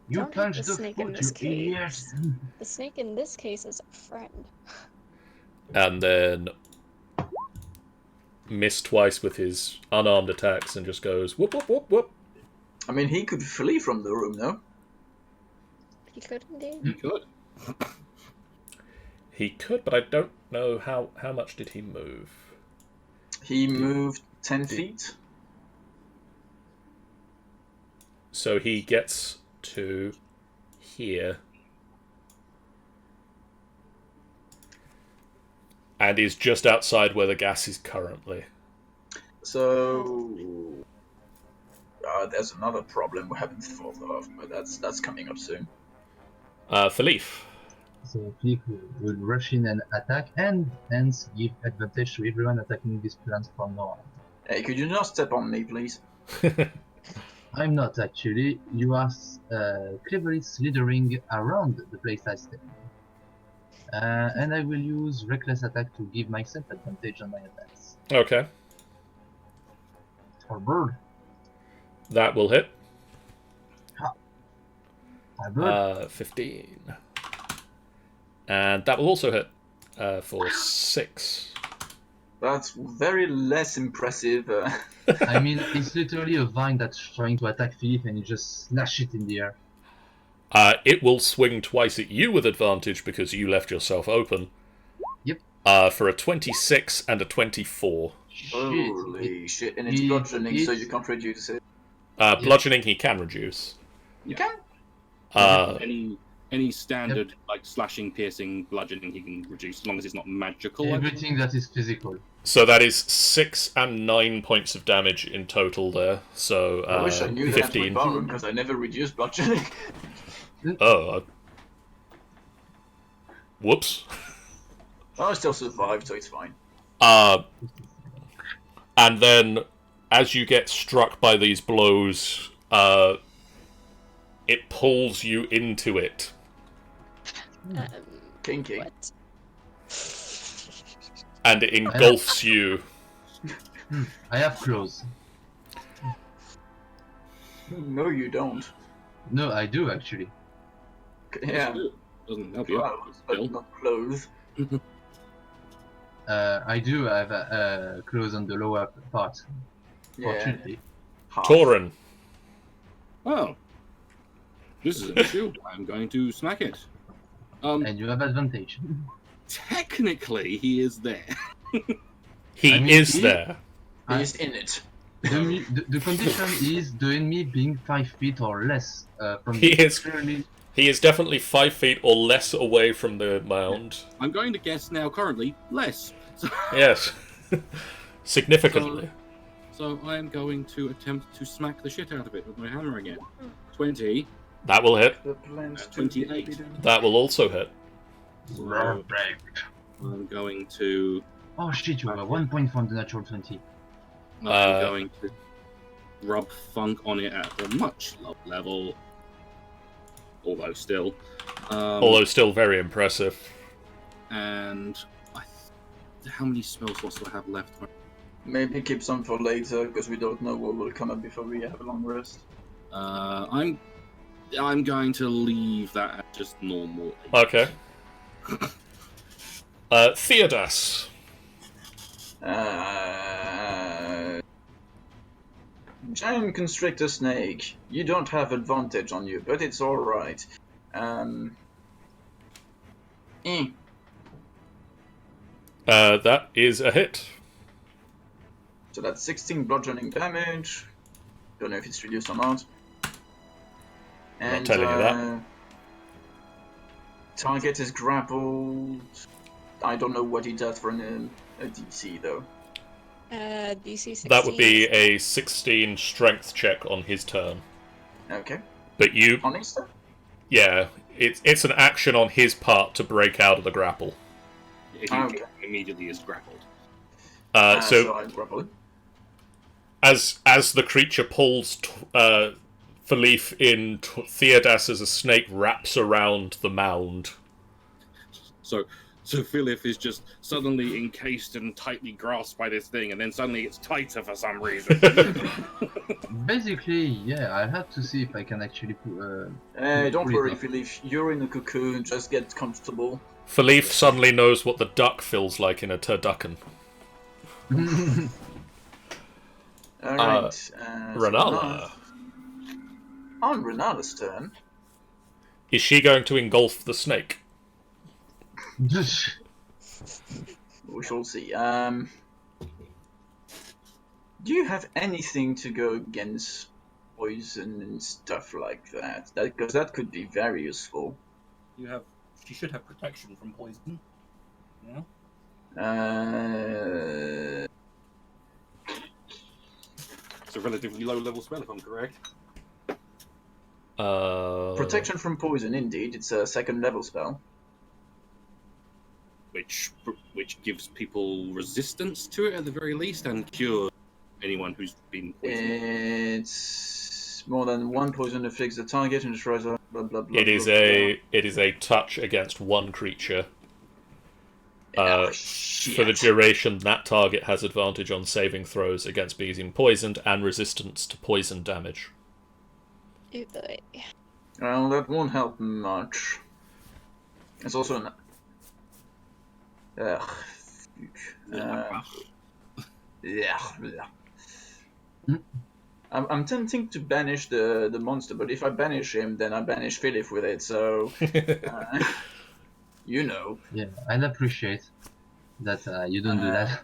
You Don't hit punched the the snake in foot, this you idiot. case. The snake in this case is a friend. And then miss twice with his unarmed attacks and just goes whoop whoop whoop whoop. I mean, he could flee from the room, no? He could indeed. You could. He could, but I don't know how much did he move. He moved 10 feet. So he gets to here. And is just outside where the gas is currently. So there's another problem we haven't thought of, but that's coming up soon. Philippe. So Flick will rush in and attack, and hence give advantage to everyone attacking this plant from now on. Hey, could you not step on me, please? I'm not actually. You are cleverly slithering around the place I stay. And I will use reckless attack to give myself advantage on my attacks. Okay. For bird. That will hit. For bird. 15. And that will also hit for 6. That's very less impressive. I mean, it's literally a vine that's trying to attack Philippe, and you just slash it in the air. It will swing twice at you with advantage because you left yourself open. Yep. For a 26 and a 24. Holy shit! And it's It- bludgeoning, so it's- you can't reduce it. Bludgeoning he can reduce. You can? Any standard like slashing, piercing, bludgeoning he can reduce as long as it's not magical. I think. Everything that is physical. So that is 6 and 9 points of damage in total there. So I wish I knew that 15. because I never reduced bludgeoning. Oh. Whoops. I still survived, so it's fine. And then, as you get struck by these blows, it pulls you into it. Kinky. What? And it engulfs you. I have claws. No, you don't. No, I do actually. Yeah, Doesn't help you. clothes, Still. but not clothes. I do have claws on the lower part. Yeah. Fortunately. Half. Tauren. Oh. This is an issue. I'm going to smack it. And you have advantage. Technically, he is there. He I mean, is he- there. He's in it. The condition is the enemy being 5 feet or less from He is- clearly. He is definitely 5 feet or less away from the mound. I'm going to guess now, currently, less. So, Yes. Significantly. so I am going to attempt to smack the shit out of it with my hammer again. 20. That will hit. The plans 28. That will also hit. So I'm going to Oh shit, you have 1 point from the natural 20. I'm going to rub funk on it at a much lower level, although still. Although still very impressive. And how many spell slots do I have left? Maybe keep some for later, because we don't know what will come up before we have a long rest. I'm going to leave that at just normal. Okay. Theodas. Giant constrictor snake. You don't have advantage on you, but it's alright. That is a hit. So that's 16 bludgeoning damage. Don't know if it's reduced or not. And, Not telling you that. Target is grappled. I don't know what he does for a DC though. DC 16. That would be a 16 strength check on his turn. Okay. But you... On his turn? Yeah, it's an action on his part to break out of the grapple. He immediately is grappled. So I grapple him. As the creature pulls Philippe in, Theodas as a snake wraps around the mound. So Philip is just suddenly encased and tightly grasped by this thing, and then suddenly it's tighter for some reason. Basically, yeah, I have to see if I can actually put. Don't worry, Philippe. You're in a cocoon. Just get comfortable. Philippe suddenly knows what the duck feels like in a turducken. Alright. Renala. On Renala's turn. Is she going to engulf the snake? We shall see. Do you have anything to go against poison and stuff like that? Because that could be very useful. She should have protection from poison. Yeah. It's a relatively low-level spell, if I'm correct. Protection from poison, indeed. It's a second level spell. Which gives people resistance to it at the very least, and cure anyone who's been poisoned. It's more than one poison afflicts the target and destroys blah blah blah. It is a touch against one creature. For the duration, that target has advantage on saving throws against being poisoned and resistance to poison damage. Well, that won't help much. It's also an. I'm tempting to banish the monster, but if I banish him, then I banish Philip with it, so... you know. Yeah, I'd appreciate that you don't do that.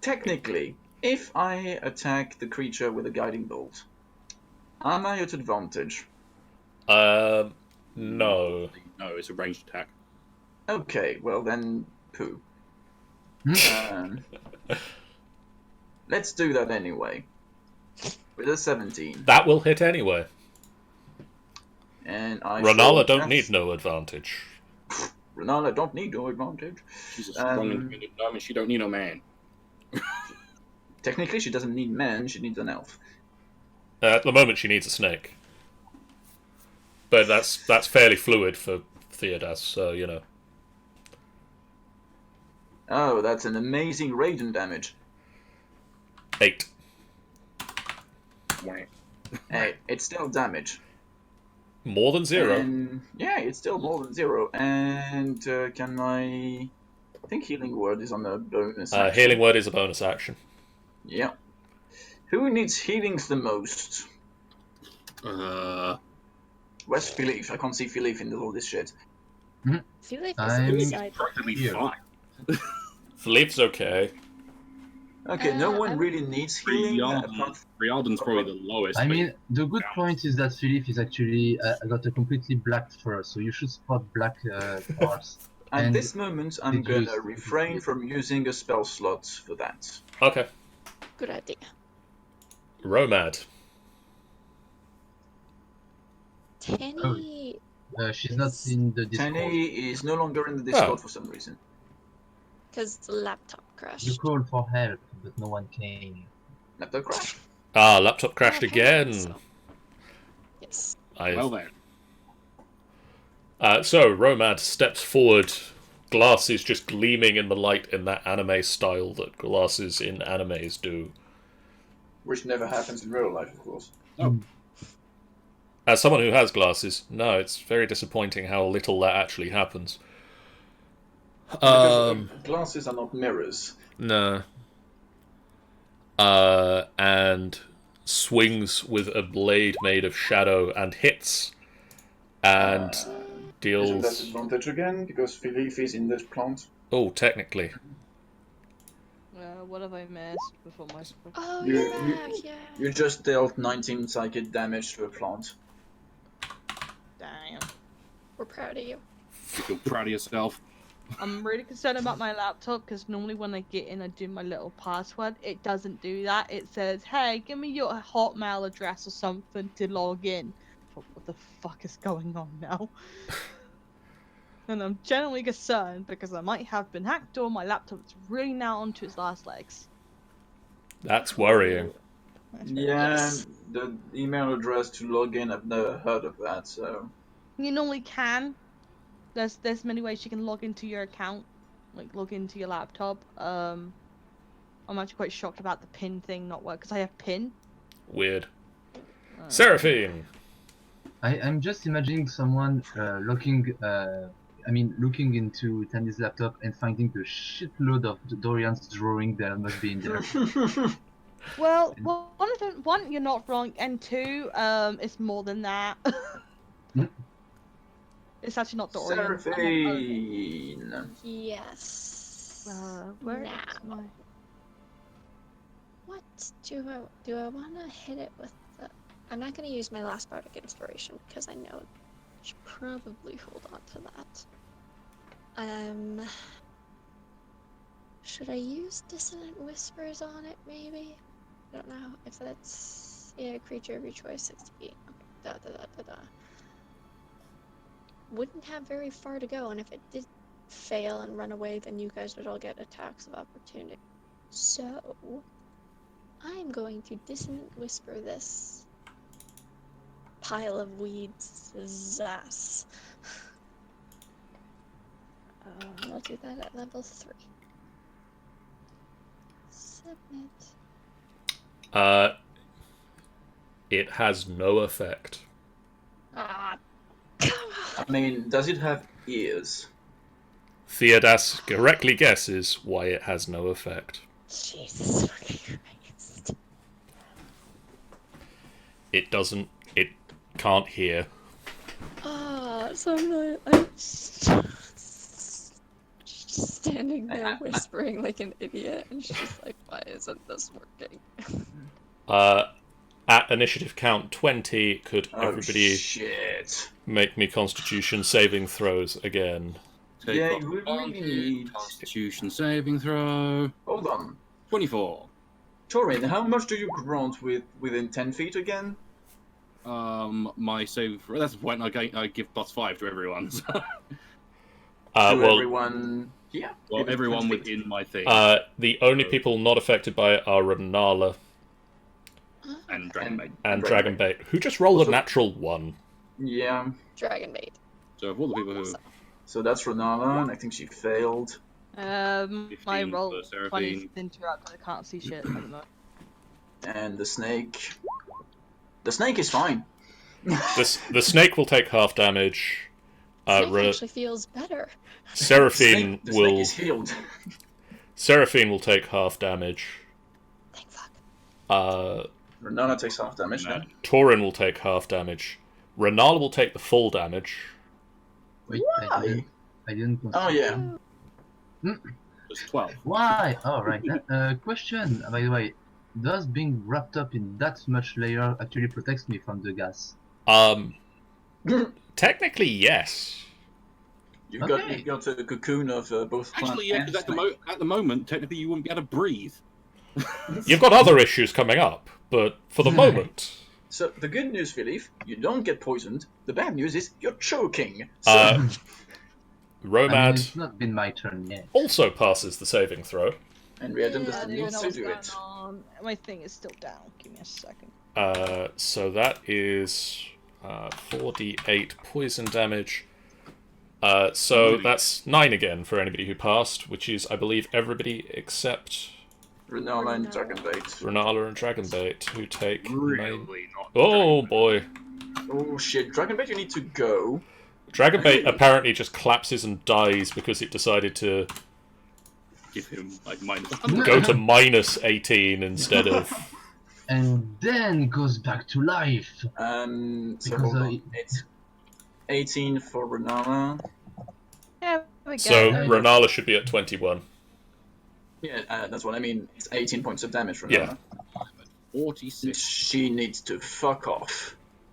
Technically, if I attack the creature with a guiding bolt, am I at advantage? No. No, it's a ranged attack. Okay, well then, poo. Let's do that anyway. With a 17. That will hit anyway. And I Renala don't need no advantage. Renala don't need no advantage. She's a strong independent woman, she don't need no man. Technically, she doesn't need man, she needs an elf. At the moment, she needs a snake. But that's fairly fluid for Theodas, so, you know. Oh, that's an amazing Raiden damage. 8. Hey, it's still damage. More than 0. And, yeah, it's still more than 0. And can I think Healing Word is on the bonus action. Healing Word is a bonus action. Yeah. Who needs healings the most? Where's Philippe? I can't see Philippe in all this shit. Philippe is I'm inside. Practically here. fine. Philippe's okay. Okay, no one really needs healing. Rialden's probably the lowest. I but mean, the good point is that Philippe is actually got a completely black fur, so you should spot black parts. At And this moment, I'm did you gonna use- refrain from using a spell slot for that. Okay. Good idea. Romad. Tenny, she's not in the Discord. Tanny is no longer in the Discord for some reason. because the laptop crashed. You called for help, but no one came. Laptop crash. Laptop crashed Apparently again. so. Yes. Well then. So Romad steps forward, glasses just gleaming in the light in that anime style that glasses in animes do. Which never happens in real life, of course. Oh. As someone who has glasses, no, it's very disappointing how little that actually happens. Because glasses are not mirrors. No. And swings with a blade made of shadow and hits. And Isn't that deals... advantage again? Because Philippe is in this plant. Oh, technically. What have I missed before my... Oh, You- you're you- back, yeah. You just dealt 19 psychic damage to a plant. Damn. We're proud of you. You feel proud of yourself. I'm really concerned about my laptop because normally when I get in, I do my little password. It doesn't do that. It says, "Hey, give me your Hotmail address or something to log in." What the fuck is going on now? And I'm genuinely concerned because I might have been hacked or my laptop is really now onto its last legs. That's worrying. Yeah, the email address to log in, I've never heard of that, so... You normally can. There's many ways you can log into your account, like log into your laptop. I'm actually quite shocked about the pin thing not working because I have pin. Weird. Seraphine! I'm just imagining someone looking into Tandy's laptop and finding the shitload of Dorian's drawing that must be in there. Well, one, you're not wrong, and two, it's more than that. It's actually not Dorian. Seraphine! Yes. Where now. is my... What do I want to hit it with? I'm not going to use my last bardic inspiration because I know I should probably hold on to that. Should I use Dissonant Whispers on it, maybe? I don't know if that's... Yeah, creature of your choice, 60 feet. Okay. Wouldn't have very far to go, and if it did fail and run away, then you guys would all get attacks of opportunity. So, I'm going to Dissonant Whisper this pile of weeds' ass. I'll do that at level 3. Submit. It has no effect. Ah, come on! I mean, does it have ears? Theodas correctly guesses why it has no effect. Jesus fucking Christ. It can't hear. So I'm just standing there whispering like an idiot, and she's just like, why isn't this working? At initiative count 20, could everybody Shit. make me Constitution saving throws again? Take Yeah, off you would really advantage, need- Constitution saving throw. Hold on. 24. Torin, how much do you grant within 10 feet again? My save throw. That's the point. I give +5 to everyone. So. To Well, everyone here? Well, Within everyone 10 feet? within my thing. the only people not affected by it are Renala And Dragonbait. and Dragonbait. Dragonbait, who just rolled a Also- natural 1. Yeah. Dragon bait. So of all the people who So that's Renala, and I think she failed. My 15 roll for Seraphine. 20 interrupt. I can't see shit at the moment. And the snake. The snake is fine. The snake will take half damage. Snake actually feels better. Seraphine The snake will is healed. Seraphine will take half damage. Thank fuck. Renala takes half damage No. now. Tauren will take half damage. Renala will take the full damage. Wait, Why? I didn't Oh yeah. was 12. Why? Oh, right. Question, by the way. Does being wrapped up in that much layer actually protects me from the gas? Technically, yes. You've Okay. got a cocoon of both plant Actually, yeah, and because snake. at the moment, technically, you wouldn't be able to breathe. You've got other issues coming up, but for the moment, So the good news, Philippe, you don't get poisoned. The bad news is you're choking. So, I mean, Romad it's not been my turn yet. also passes the saving throw. And Marhden Yeah, doesn't I need don't know to what's do going it. on. My thing is still down. Give me a second. So that is 4d8 poison damage. So that's 9 again for anybody who passed, which is, I believe, everybody except Renala and Dragonbait. Renala and Dragonbait, who take 9. Really not. Oh boy. Oh shit, Dragonbait, you need to go. Dragonbait apparently just collapses and dies because it decided to Give him like minus. go to minus 18 instead of... And then goes back to life. So Because hold on. It's 18 for Renala. Yeah, we go. So Yeah. Renala should be at 21. Yeah, that's what I mean. It's 18 points of damage, Renala. Yeah. 46. She needs to fuck off.